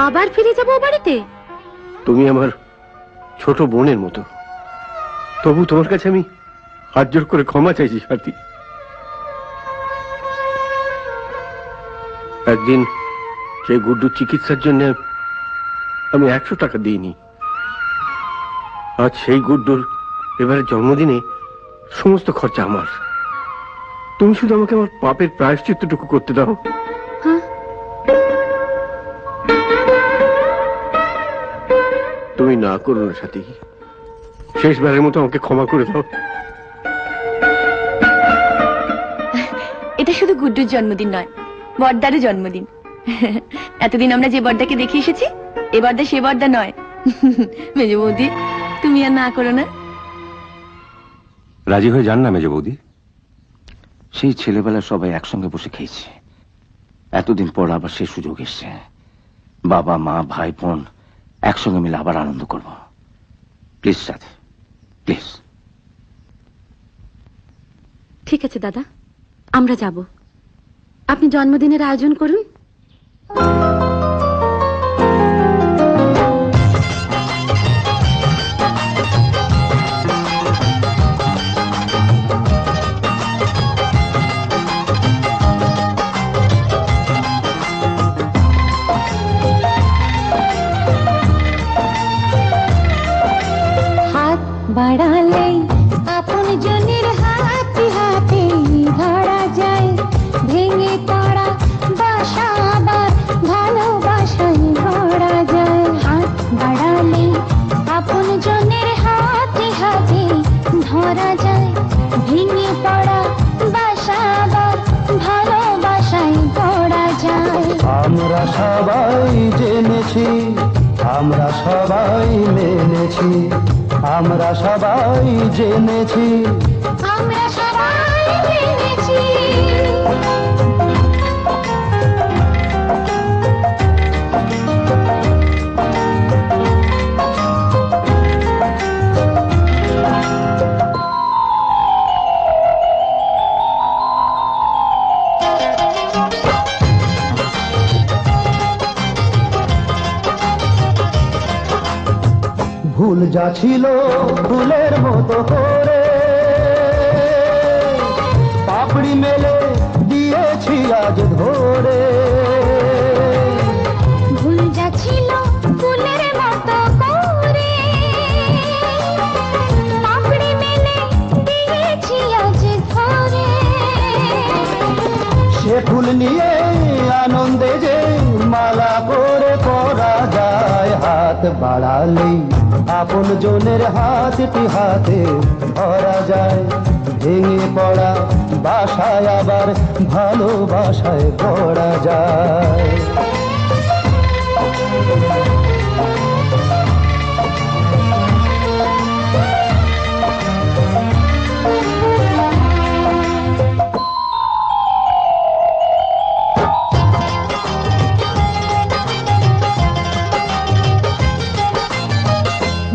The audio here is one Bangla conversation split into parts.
আবার ফিরে যাবো বাড়িতে? তুমি আমার ছোট বোনের মতো, তবু তোমার কাছে আমি হাত জোর করে ক্ষমা চাইছি সাথী। একদিন সেই গুড্ডুর চিকিৎসার জন্য আমি 100 টাকা দিইনি। আজ সেই গুড্ডুর এবারে জন্মদিনে সমস্ত খরচা আমার। তুমি শুধু আমাকে আমার পাপের প্রায়শ্চিত্তটুকু করতে দাও। তুমি না করো না সাথী, শেষবারের মতো আমাকে ক্ষমা করে দাও। এটা শুধু গুড্ডুর জন্মদিন নয়, বড়দারও জন্মদিন। এতদিন আমরা যে বড়দাকে দেখে এসেছি, এ বড়দা সে বড়দা নয়। মেজ বৌদি, তুমি আর না করো না। রাজি হয়ে যান না মেজ বৌদি। সেই ছেলেবেলা সবাই একসঙ্গে বসে খেয়েছে, এতদিন পর আবার সে সুযোগ এসছে। বাবা মা ভাই বোন একসঙ্গে মিলে আবার আনন্দ করব। প্লিজ সাথে, প্লিজ। ঠিক আছে দাদা, আমরা যাব। আপনি জন্মদিনের আয়োজন করুন। বাড়ালে আপন জনের হাতে হাতে ধরা যায়, ভেঙে পড়া বাসা আবার ভালোবাসায় গড়া যায়। হাত বাড়ালে আপন জনের হাতে হাতে ধরা যায়, ভেঙে পড়া বাসা আবার ভালোবাসায় গড়া যায়। আমরা সবাই জেনেছি, আমরা সবাই মেনেছি, আমরা সবাই জেনেছি, আমরা সবাই মেনেছি। ভুল যা ছিল ফুলের মতো করে পাপড়ি মেলে দিয়েছি আজ ধরে। ভুল যা ছিল ফুলের মতো করে পাপড়ি মেলে দিয়েছি আজ ধরে। সে ফুল নিয়ে আনন্দে যে মালা করে পরা যায়, হাত বাড়ালেই আপন জনের হাতটি হাতে ধরা যায়, ভেঙে পড়া বাসায় আবার ভালোবাসায় গড়া যায়।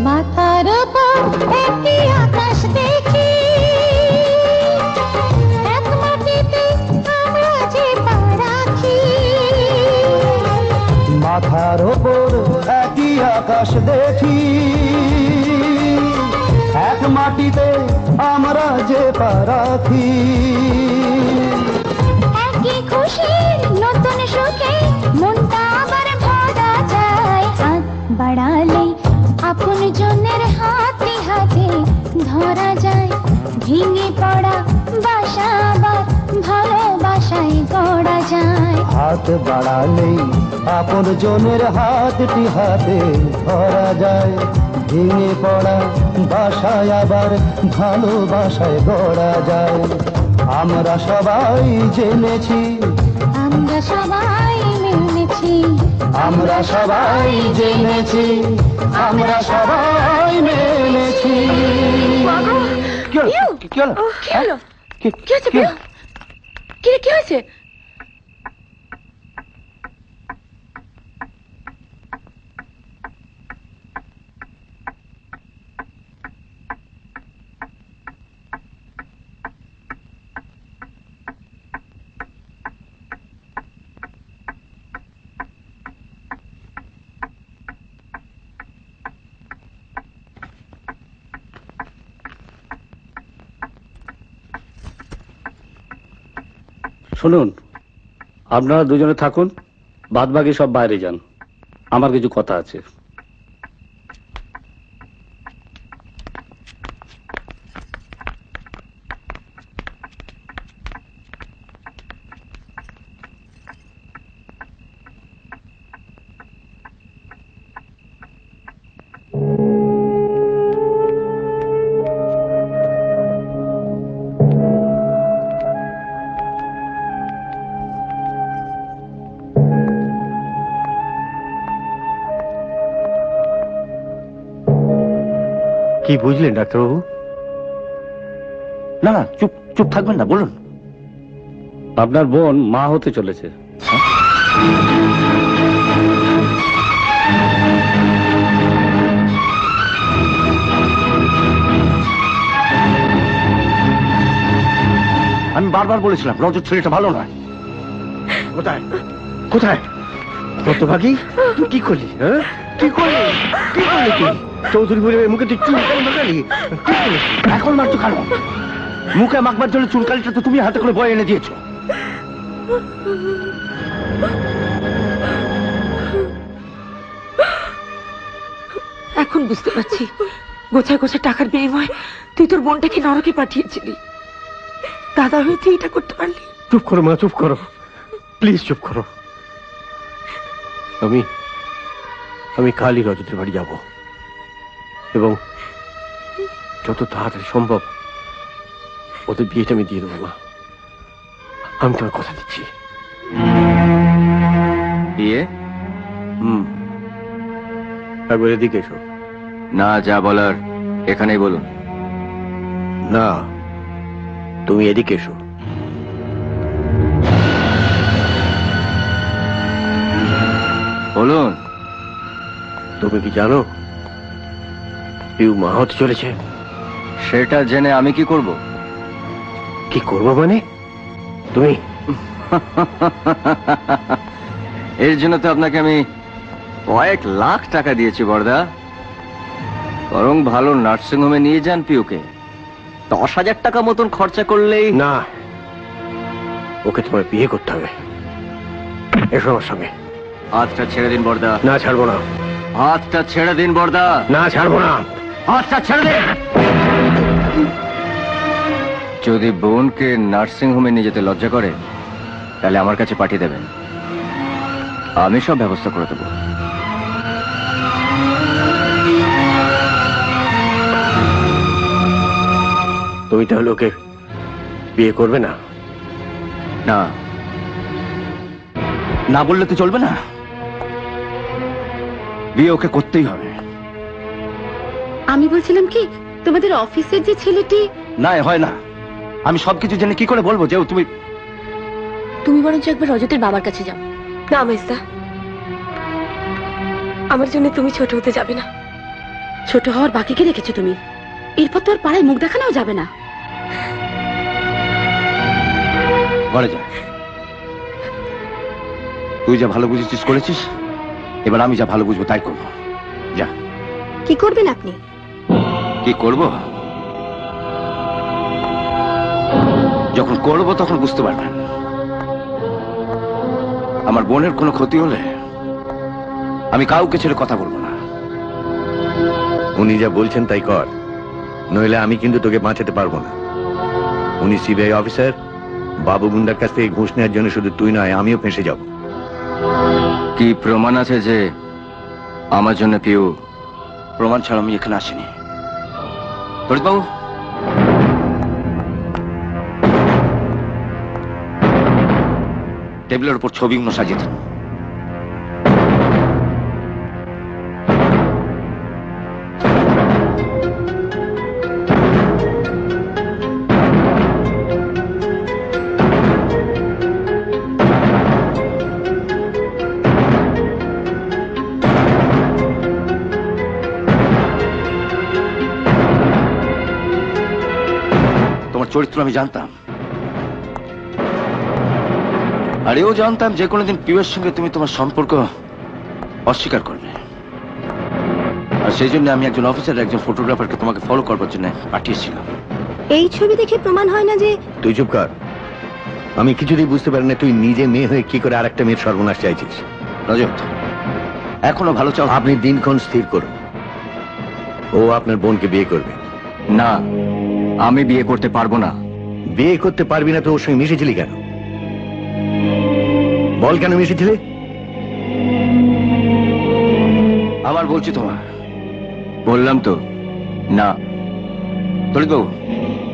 মাথার উপর একই আকাশ দেখি, এক মাটিতে আমরা যে পা রাখি। মাথার ওপর একই আকাশ দেখি, এক মাটিতে আমরা যে পা রাখি। একই খুশির নতুন সুখে মনটা আবার ভরা যায়। হাত বাড়ালে আপন জনের হাতে হাতে ধরা যায়, ভেঙে পড়া বাসা আবার ভালোবাসায় গড়া যায়। হাত বাড়ালেই আপন জনের হাতটি হাতে ধরা যায়, ভেঙে পড়া বাসায় আবার ভালোবাসায় গড়া যায়। আমরা সবাই জেনেছি, আমরা সবাই মেনেছি, আমরা সবাই জেনেছি, আমরা সবাই মেনেছি। কি হলো? কি হয়েছে? কি হয়েছে? শুনুন, আপনারা দুজনে থাকুন, বাদ বাকি সব বাইরে যান, আমার কিছু কথা আছে। কি বুঝলেন ডাক্তারবাবু? না না, চুপ চুপ থাকবেন না, বলুন। আপনার বোন মা হতে চলেছে। আমি বারবার বলেছিলাম রজত ছেলেটা ভালো নয়। কোথায় কোথায় কতভাগী? তুই কি করলি? হ্যাঁ, কি করলি? কি করলি তুই? চৌধুরী পরিবারের মুখে তুই চুল মাখালি? কি করলি? এখন মারছো কেন? মুখে মাখবার জন্য চুলকালিটা তো তুমি হাতে করে বয়ে এনে দিয়েছো। এখন বুঝতে পারছি, গোছায় গোছায় টাকার বিনিময়ে তুই তোর বোনটাকে নরকে পাঠিয়েছিলি। দাদা হয়ে তুই এটা করতে পারলি? চুপ করো মা, চুপ করো, প্লিজ চুপ করো। আমি কালই রজতের বাড়ি যাব এবং যত তাড়াতাড়ি সম্ভব ওদের বিয়েটা আমি দিয়ে দেবো মা। আমি তোমার কথা দিচ্ছি। বিয়ে? একবার এদিকে এসো। না, যা বলার এখানেই বলুন। না, তুমি এদিকে এসো। বলুন। তুমি কি জানো পিউ মা হতে চলেছে? সেটা জেনে আমি কি করব? কি করবো মানে? তুমি এর জন্য তো আপনাকে আমি কয়েক লাখ টাকা দিয়েছি বড়দা। বরং ভালো নার্সিং হোমে নিয়ে যান পিউকে। 10,000 টাকা মতন খরচা করলেই। না, ওকে তোমার বিয়ে করতে হবে। এসো আমার সঙ্গে। হাতটা ছেড়ে দিন বড়দা। না, ছাড়বো না। হাতটা ছেড়ে দিন বড়দা। না, ছাড়বো না। হাতটা ছেড়ে দিন। যদি বোনকে নার্সিং হোমে নিয়ে যেতে লজ্জা করে তাহলে আমার কাছে পাঠিয়ে দেবেন, আমি সব ব্যবস্থা করে দেবো। তুমি তাহলে ওকে বিয়ে করবে না? না, না বললে তো চলবে না। বিয়ে ওকে করতেই হবে। আমি বলছিলাম কি, তোমাদের অফিসের যে ছেলেটি। না, হয় না। আমি সবকিছু জেনে কি করে বলবো যে তুমি তুমি বরঞ্চ একবার রজতের বাবার কাছে যাও। না মেজদা, আমার জন্য তুমি ছোট হতে যাবে না। ছোট হওয়ার বাকিকে রেখেছো তুমি। এরপর তো আর পাড়ায় মুখ দেখানোও যাবে না। ঘরে যা। তুই যা ভালো বুঝেছিস করেছিস, এবার আমি যা ভালো বুঝবো তাই করবো। যা। কি করবেন আপনি? কি করব? যখন করব তখন বুঝতে পারবেন। আমার বোনের কোনো ক্ষতি হলে আমি কাউকে ছেড়ে কথা বলবো না। উনি যা বলছেন তাই কর, নইলে আমি কিন্তু তোকে বাঁচাতে পারবো না। উনি সিবিআই অফিসার। বাবু গুন্ডার কাছ থেকে ঘুষ নেওয়ার জন্য শুধু তুই নয়, আমিও ফেঁসে যাব। কি প্রমাণ আছে যে আমার জন্য পিউ? প্রমাণ ছাড়া আমি এখানে আসিনি। বাবু, টেবিলের উপর ছবিগুলো সাজিয়ে দিন। তোমার চরিত্র আমি জানতাম, আর এও জানতাম যে কোনোদিন পিউয়ের সঙ্গে তুমি তোমার সম্পর্ক অস্বীকার করবে। আর সেই জন্য আমি একজন অফিসার, একজন ফটোগ্রাফারকে তোমাকে ফলো করবার জন্য পাঠিয়েছিলাম। এই ছবি দেখে প্রমাণ হয় না যে। তুই চুপ কর। আমি কিছুতেই বুঝতে পারি না তুই নিজে মেয়ে হয়ে কি করে আরেকটা মেয়ের সর্বনাশ চাইছিস। রজত, এখনো ভালো চাও? আপনি দিনক্ষণ স্থির করুন, ও আপনার বোনকে বিয়ে করবে। না, আমি বিয়ে করতে পারবো না। বিয়ে করতে পারবি না তো ওর সঙ্গে মিশেছিলি কেন? বল কেন মিশেছিলি? আবার বলছি তোমার, বললাম তো না। ললিত বাবু,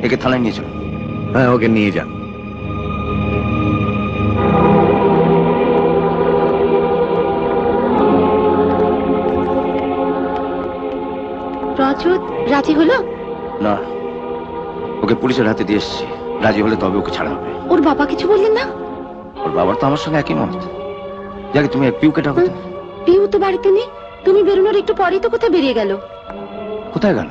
একে থানায় নিয়ে চলো। হ্যাঁ, ওকে নিয়ে যান। রজত রাজি হলো? না, ওকে পুলিশের হাতে দিয়ে এসছি। রাজি হলে তবে ওকে ছাড়া হবে। ওর বাবা কিছু বললেন না? ওর বাবার তো আমার সঙ্গে একই মত। যাকে তুমি পিউকে ডাকো তো। পিউ তো বাড়িতে নেই, তুমি বেরোনোর একটু পরেই তো কোথায় বেরিয়ে গেল। কোথায় গেল?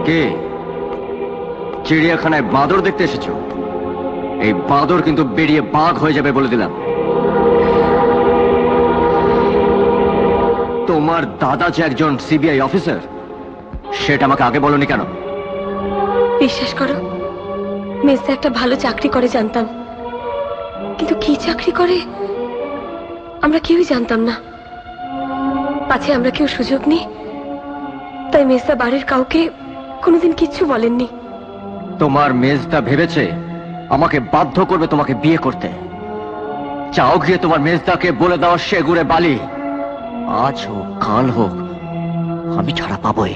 কে? চিড়িয়াখানায় বাঁদর দেখতে এসেছো? এই বাঁদর কিন্তু বেরিয়ে বাঘ হয়ে যাবে বলে দিলাম। তোমার দাদা যে একজন সিবিআই অফিসার, সেটা আমাকে আগে বলনি কেন? বিশ্বাস করো, মেসে একটা ভালো চাকরি করে জানতাম, কিন্তু কি চাকরি করে আমরা কেউই জানতাম না। পাছে আমরা কেউ সুযোগ নিই, তাই মেসা বাড়ির কাউকে কোনোদিন কিচ্ছু বলেননি। তোমার মেজদা ভেবেছে আমাকে বাধ্য করবে তোমাকে বিয়ে করতে। চাও গিয়ে তোমার মেজদাকে বলে দাও সে গুড়ে বালি। আজ হোক কাল হোক আমি ছাড়া পাবোই।